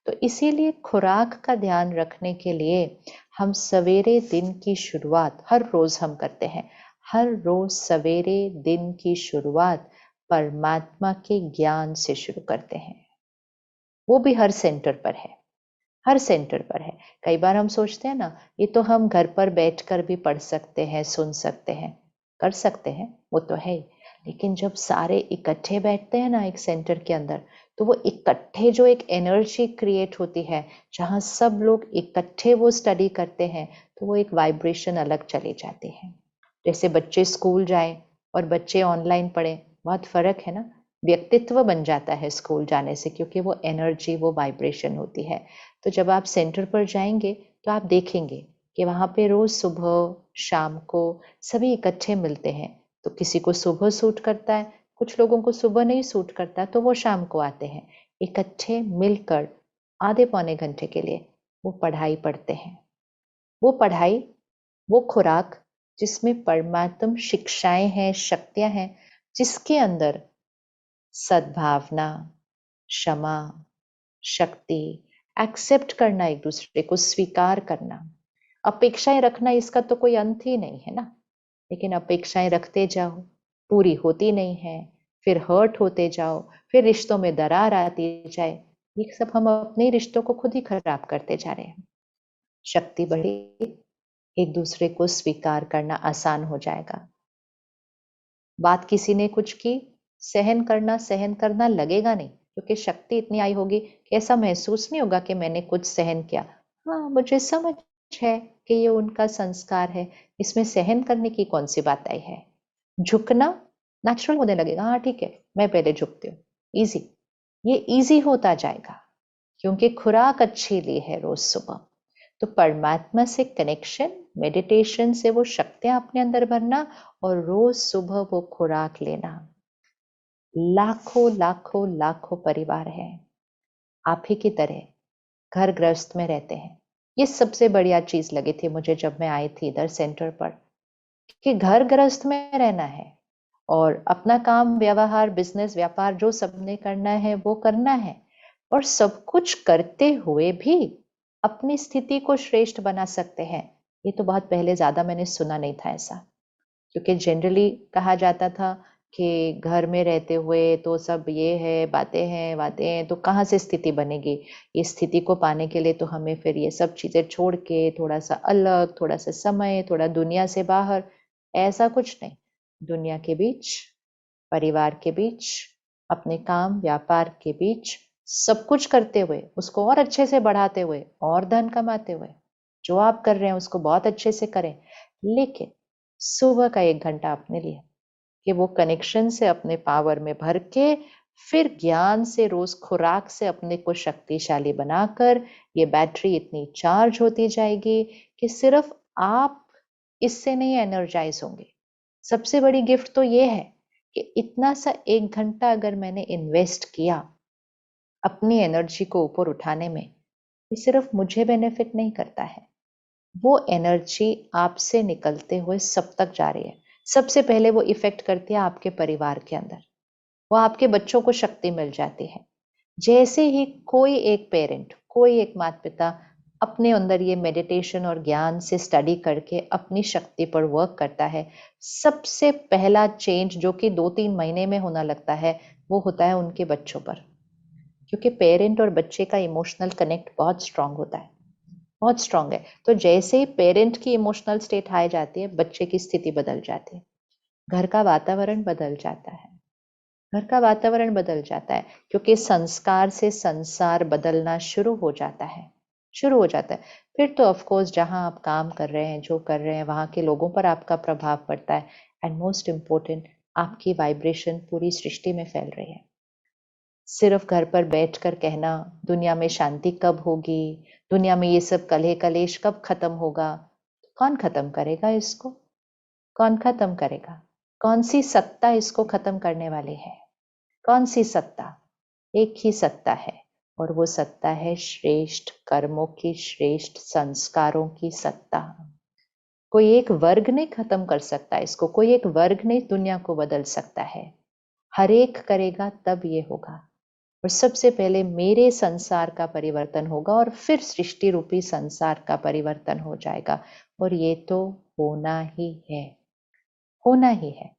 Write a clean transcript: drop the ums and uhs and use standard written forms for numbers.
तो इसीलिए खुराक का ध्यान रखने के लिए हम सवेरे दिन की शुरुआत हर रोज हम करते हैं। हर रोज सवेरे दिन की शुरुआत परमात्मा के ज्ञान से शुरू करते हैं। वो भी हर सेंटर पर है, हर सेंटर पर है। कई बार हम सोचते हैं ना, ये तो हम घर पर बैठकर भी पढ़ सकते हैं, सुन सकते हैं, कर सकते हैं, वो तो है ही। लेकिन जब सारे इकट्ठे बैठते हैं ना एक सेंटर के अंदर, तो वो इकट्ठे जो एक एनर्जी क्रिएट होती है, जहाँ सब लोग इकट्ठे वो स्टडी करते हैं, तो वो एक वाइब्रेशन अलग चली जाती है। जैसे बच्चे स्कूल जाएं और बच्चे ऑनलाइन पढ़ें, बहुत फर्क है ना। व्यक्तित्व बन जाता है स्कूल जाने से, क्योंकि वो एनर्जी, वो वाइब्रेशन होती है। तो जब आप सेंटर पर जाएंगे तो आप देखेंगे कि वहाँ पे रोज सुबह शाम को सभी इकट्ठे मिलते हैं। तो किसी को सुबह सूट करता है, कुछ लोगों को सुबह नहीं सूट करता, तो वो शाम को आते हैं। इकट्ठे मिलकर आधे पौने घंटे के लिए वो पढ़ाई पढ़ते हैं। वो पढ़ाई, वो खुराक जिसमें परमात्म शिक्षाएं हैं, शक्तियां हैं, जिसके अंदर सद्भावना, क्षमा, शक्ति, एक्सेप्ट करना, एक दूसरे को स्वीकार करना, अपेक्षाएं रखना, इसका तो कोई अंत ही नहीं है ना। लेकिन अपेक्षाएं रखते जाओ, पूरी होती नहीं है, फिर हर्ट होते जाओ, फिर रिश्तों में दरार आती जाए। ये सब हम अपने रिश्तों को खुद ही खराब करते जा रहे हैं। शक्ति बढ़ी, एक दूसरे को स्वीकार करना आसान हो जाएगा। बात किसी ने कुछ की, सहन करना लगेगा नहीं, क्योंकि शक्ति इतनी आई होगी कि ऐसा महसूस नहीं होगा कि मैंने कुछ सहन किया। हाँ, मुझे समझ है कि ये उनका संस्कार है, इसमें सहन करने की कौन सी बात आई है। झुकना नेचुरल होने लगेगा। हाँ ठीक है, मैं पहले झुकती हूँ। इजी, ये इजी होता जाएगा, क्योंकि खुराक अच्छी ली है रोज सुबह। तो परमात्मा से कनेक्शन, मेडिटेशन से वो शक्तियां अपने अंदर भरना, और रोज सुबह वो खुराक लेना। लाखों लाखों लाखों परिवार हैं आप ही की तरह, घर गृहस्थ में रहते हैं। ये सबसे बढ़िया चीज लगी थी मुझे जब मैं आई थी इधर सेंटर पर, कि घर गृहस्थ में रहना है और अपना काम, व्यवहार, बिजनेस, व्यापार जो सबने करना है वो करना है, और सब कुछ करते हुए भी अपनी स्थिति को श्रेष्ठ बना सकते हैं। ये तो बहुत पहले, ज्यादा मैंने सुना नहीं था ऐसा। क्योंकि जनरली कहा जाता था कि घर में रहते हुए तो सब ये है, बातें हैं बातें हैं, तो कहाँ से स्थिति बनेगी। ये स्थिति को पाने के लिए तो हमें फिर ये सब चीजें छोड़ के थोड़ा सा अलग, थोड़ा सा समय, थोड़ा दुनिया से बाहर। ऐसा कुछ नहीं। दुनिया के बीच, परिवार के बीच, अपने काम व्यापार के बीच, सब कुछ करते हुए, उसको और अच्छे से बढ़ाते हुए, और धन कमाते हुए, जो आप कर रहे हैं उसको बहुत अच्छे से करें। लेकिन सुबह का 1 घंटा अपने लिए, कि वो कनेक्शन से अपने पावर में भर के, फिर ज्ञान से, रोज खुराक से अपने को शक्तिशाली बनाकर, ये बैटरी इतनी चार्ज होती जाएगी कि सिर्फ आप इससे नहीं एनर्जाइज होंगे। सबसे बड़ी गिफ्ट तो ये है कि इतना सा 1 घंटा अगर मैंने इन्वेस्ट किया अपनी एनर्जी को ऊपर उठाने में, ये सिर्फ मुझे बेनिफिट नहीं करता है, वो एनर्जी आपसे निकलते हुए सब तक जा रही है। सबसे पहले वो इफेक्ट करती है आपके परिवार के अंदर, वो आपके बच्चों को शक्ति मिल जाती है। जैसे ही कोई एक पेरेंट, कोई एक माता पिता अपने अंदर ये मेडिटेशन और ज्ञान से स्टडी करके अपनी शक्ति पर वर्क करता है, सबसे पहला चेंज जो कि 2-3 महीने में होना लगता है, वो होता है उनके बच्चों पर। क्योंकि पेरेंट और बच्चे का इमोशनल कनेक्ट बहुत स्ट्रांग होता है, बहुत स्ट्रांग है। तो जैसे ही पेरेंट की इमोशनल स्टेट हाई जाती है, बच्चे की स्थिति बदल जाती है, घर का वातावरण बदल जाता है, घर का वातावरण बदल जाता है। क्योंकि संस्कार से संसार बदलना शुरू हो जाता है, शुरू हो जाता है। फिर तो ऑफ कोर्स जहां आप काम कर रहे हैं, जो कर रहे हैं, वहां के लोगों पर आपका प्रभाव पड़ता है। एंड मोस्ट इम्पोर्टेंट, आपकी वाइब्रेशन पूरी सृष्टि में फैल रही है। सिर्फ घर पर बैठकर कहना दुनिया में शांति कब होगी, दुनिया में ये सब कलह कलेश कब खत्म होगा, कौन खत्म करेगा इसको? कौन खत्म करेगा? कौन सी सत्ता इसको खत्म करने वाली है? कौन सी सत्ता? एक ही सत्ता है, और वो सत्ता है श्रेष्ठ कर्मों की, श्रेष्ठ संस्कारों की सत्ता। कोई एक वर्ग नहीं खत्म कर सकता इसको, कोई एक वर्ग नहीं दुनिया को बदल सकता है। हर एक करेगा तब ये होगा। और सबसे पहले मेरे संसार का परिवर्तन होगा और फिर सृष्टि रूपी संसार का परिवर्तन हो जाएगा। और ये तो होना ही है, होना ही है।